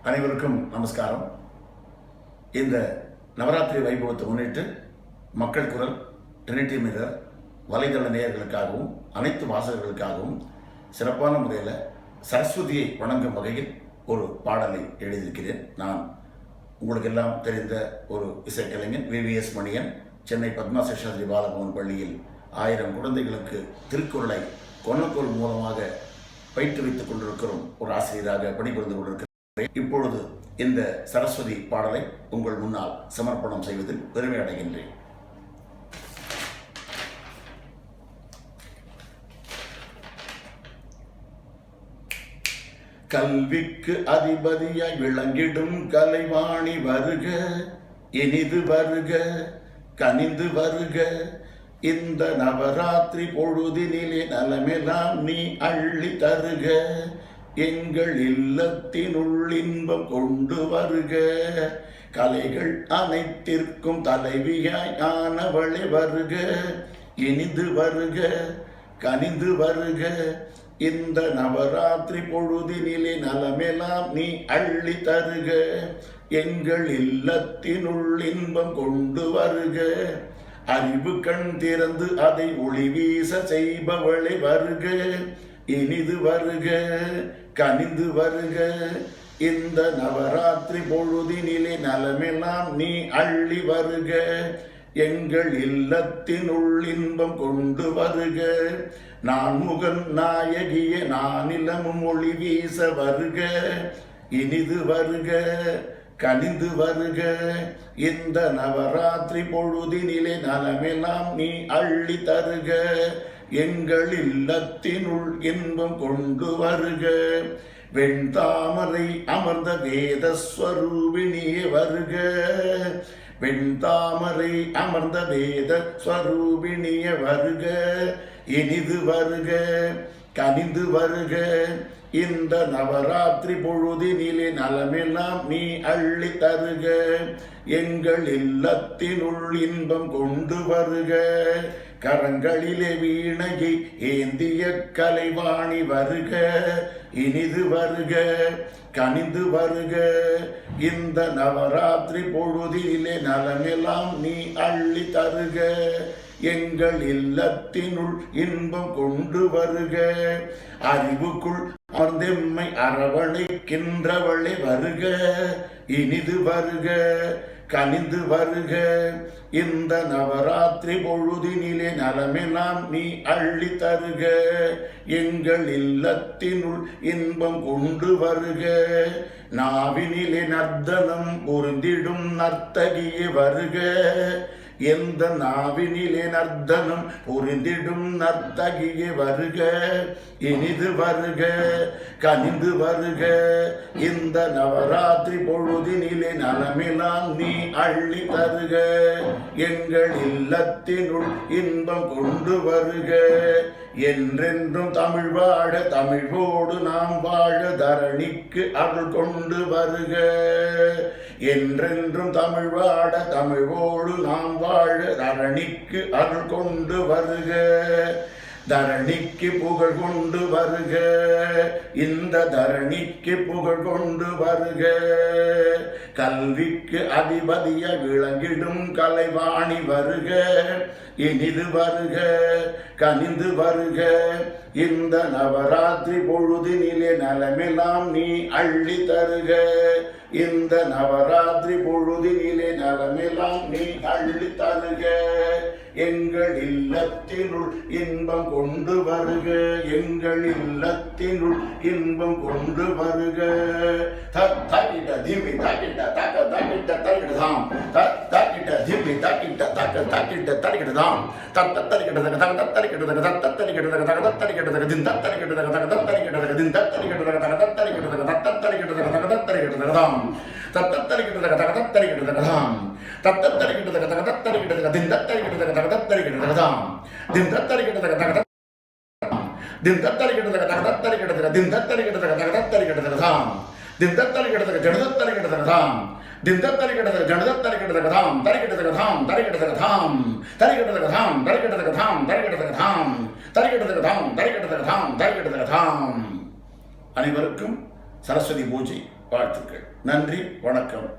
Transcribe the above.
அனைவருக்கும் நமஸ்காரம். இந்த நவராத்திரி வைபவத்தை முன்னிட்டு மக்கள் குரல், ட்ரினிட்டி மிரர் வலைதள நேயர்களுக்காகவும் அனைத்து வாசகர்களுக்காகவும் சிறப்பான முறையில் சரஸ்வதியை வணங்கும் வகையில் ஒரு பாடலை எழுதியிருக்கிறேன். நான் உங்களுக்கு எல்லாம் தெரிந்த ஒரு இசைக்கலைஞன் விவிஎஸ் மணியன். சென்னை பத்மா சேஷாத்ரி பாலபவன் பள்ளியில் 1000 குழந்தைகளுக்கு திருக்குறளை கொன்னக்கோல் மூலமாக பயிற்றுவித்துக் கொண்டிருக்கிறோம். ஒரு ஆசிரியராக பணிபுரிந்து கொண்டிருக்கிறேன். இப்பொழுது இந்த சரஸ்வதி பாடலை உங்கள் முன்னால் சமர்ப்பணம் செய்வதில் பெருமை அடைகின்றேன். கல்விக்கு அதிபதியாய் விளங்கிடும் கலைவாணி வருக, இனிது வருக, கனிந்து வருக. இந்த நவராத்திரி பொழுதினிலே நலமெல்லாம் நீ அள்ளி தருக. எங்கள் இல்லத்தினுள் இன்பம் கொண்டு வருக. கலைகள் அனைத்திற்கும் தலைவியாய் ஆனவளே வருக, இனிது வருக, கனிந்து வருக. இந்த நவராத்திரி பொழுதினிலே நலமெல்லாம் நீ அள்ளி தருக. எங்கள் இல்லத்தினுள் இன்பம் கொண்டு வருக. அறிவு கண் திறந்து அதை ஒளி வீச செய்பவளே வருக, இனிது வருக, கனிந்து வருக. இந்த நவராத்திரி பொழுதினிலே நலமெல்லாம் நீ அள்ளி வருக. எங்கள் இல்லத்தினுள் இன்பம் கொண்டு வருக. நான் முகன் நாயகிய நானிலமும் ஒளி வீச வருக, இனிது வருக, கனிந்து வருக. இந்த நவராத்திரி பொழுதினிலே நலமெல்லாம் நீ அள்ளி தருக. எங்கள் இல்லத்தினுள் இன்பம் கொண்டு வருக. வெண்தாமரை அமர்ந்த வேதஸ்வரூபிணியே வருக. வெண்தாமரை அமர்ந்த வேத ஸ்வரூபிணிய வருக, இனிது வருக, கனிந்து வருக. இந்த நவராத்திரி பொழுதினிலே நலமெல்லாம் நீ அள்ளி தருக. எங்கள் இல்லத்தினுள் இன்பம் கொண்டு வருக. கரங்களிலே வீணையை ஏந்திய கலைவாணி வருக, இனிது வருக, கனிந்து வருக. இந்த நவராத்திரி பொழுதிலே நலமெல்லாம் நீ அள்ளி தருக. எங்கள் இல்லத்தினுள் இன்பம் கொண்டு வருக. அறிவுக்குள் அமர்ந்தெம்மை அரவணைக்கின்றவளே வருக, இனிது வருக, கனிந்து வருக. இந்த நவராத்திரி பொழுதினிலே நலமெல்லாம் நீ அள்ளி தருக. எங்கள் இல்லத்தினுள் இன்பம் கொண்டு வருக. நாவினிலே நர்த்தனம் பொருந்திடும் நர்த்தகியே வருக. எந்த நாவினிலே நர்த்தனம் பொருந்திடும் நர்த்தகியே வருக, இனிது வருக, கனிந்து வருக. இந்த நவராத்திரி பொழுதினிலே நலமெல்லாம் நீ அள்ளி தருக. எங்கள் இல்லத்தினுள் இன்பம் கொண்டு வருக. என்றென்றும் தமிழ் வாழ தமிழோடு நாம் வாழ தரணிக்கு அருள் கொண்டு வருக. என்றென்றும் தமிழ் வாழ தமிழோடு நாம் வாழ தரணிக்கு அருள் கொண்டு வருக. தரணிக்கு புகழ் கொண்டு வருக. இந்த தரணிக்கு புகழ் கொண்டு வருக. கல்விக்கு அதிபதிய விளங்கிடும் கலைவாணி வருக, இனிது வருக, கனிந்து வருக. இந்த நவராத்திரி பொழுதினிலே நலமெல்லாம் நீ அள்ளி தருக. இந்த நவராத்திரி பொழுதினிலே நலமெல்லாம் நீ அள்ளி தருக. எங்கள் இல்லத்தினுள் இன்பம் கொண்டு வருக. எங்கள் இல்லத்தினுள் இன்பம் கொண்டு வருக. தக்கிட்ட திம்மி தக்கிட்ட தக்க தக்கிட்ட தக்கிட்டதாம். தக்கிட்ட திம்மி தக்கிட்ட தக்க தக்கிட்ட தக்கிட்டதாம். தத்த தரிக்கிட்ட தக்க தக்க தரிக்கிட்ட தக்க தத்த தரிக்கிட்ட தக்க தக்க தரிக்கிட்ட தக்க தின் தரிக்கிட்ட தக்க தக்க தரிக்கிட்ட தக்க தின் தரிக்கிட்ட தக்க தக்க தரிக்கிட்ட தக்க தத்த தரிக்கிட்ட தக்க தக்க தரிக்கிட்ட தக்கதாம். தத்த தரிக்கிட்ட தக்க தக்க தரிக்கிட்ட தக்கதாம். தத்த தரிக்கிட்ட தக்க தக்க தரிக்கிட்ட தக்க தின் தரிக்கிட்ட தக்க தக்க தரிக்கிட்ட தக்கதாம். தின் தரிக்கிட்ட தக்க தக்க தின் தரிக்கிட்ட தக்க தக்க தரிக்கிட்ட தக்க தின் தரிக்கிட்ட தக்க தக்க தரிக்கிட்ட தக்கதாம். தின் தரிக்கிட்ட தக்க ஜட தரிக்கிட்ட தக்கதாம். தின் தரிக்கிட்ட தக்க ஜட தரிக்கிட்ட தக்கதாம். தரிக்கிட்ட தக்கதாம் தரிக்கிட்ட தக்கதாம். தரிக்கிட்ட தக்கதாம் தரிக்கிட்ட தக்கதாம். தரிக்கிட்ட தக்கதாம் தரிக்கிட்ட தக்கதாம். தரிக்கிட்ட தக்கதாம் தரிக்கிட்ட தக்கதாம். அனைவருக்கும் சரஸ்வதி பூஜை வாழ்த்துக்கள். நன்றி, வணக்கம்.